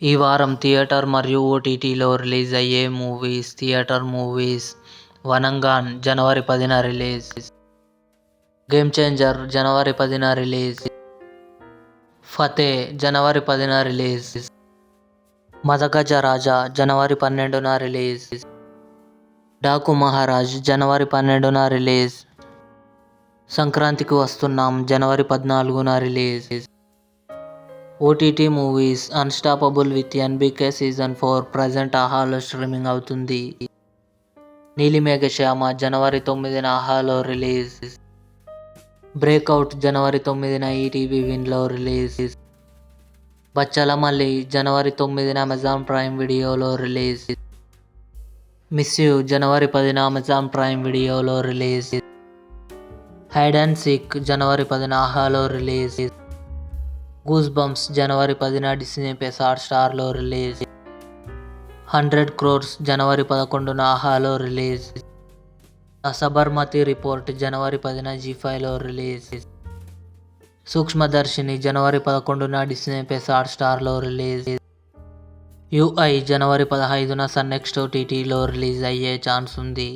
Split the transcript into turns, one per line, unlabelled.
ఈ వారం థియేటర్ మరియు ఓటీటీలో రిలీజ్ అయ్యే మూవీస్. థియేటర్ మూవీస్: వనంగాన్ జనవరి 10న రిలీజ్. గేమ్ చేంజర్ జనవరి 10న రిలీజ్. ఫతే జనవరి 10న రిలీజ్. మదగజ రాజా జనవరి 12న రిలీజ్. డాకు మహారాజ్ జనవరి 12న రిలీజ్. సంక్రాంతికి వస్తున్నాం జనవరి 14న release. OTT movies: unstoppable with NBK season 4 present ఆహాలో స్ట్రీమింగ్ అవుతుంది. నీలిమేఘశ్యామ జనవరి 9న ఆహాలో రిలీజ్. బ్రేక్అవుట్ జనవరి 9న ఈటీవీ విన్లో రిలీజ్. బచ్చలమల్లి జనవరి 9న అమెజాన్ ప్రైమ్ వీడియోలో రిలీజ్. మిస్ యూ జనవరి 10న అమెజాన్ ప్రైమ్ వీడియోలో రిలీజ్. హైడ్ అండ్ సీక్ జనవరి 10న ఆహాలో రిలీజ్. గూస్ బంప్స్ జనవరి 10న డిస్నీ ప్లస్ హాట్‌స్టార్లో రిలీజ్. 100 crores జనవరి 11న ఆహాలో రిలీజ్. ద సబర్మతి రిపోర్ట్ జనవరి 10న జీ5లో రిలీజ్. సూక్ష్మదర్శిని జనవరి 11న డిస్నీ ప్లస్ హాట్‌స్టార్లో రిలీజ్. యూఐ జనవరి 15న సన్ నెక్స్ట్ ఓటీటీలో రిలీజ్ అయ్యే ఛాన్స్ ఉంది.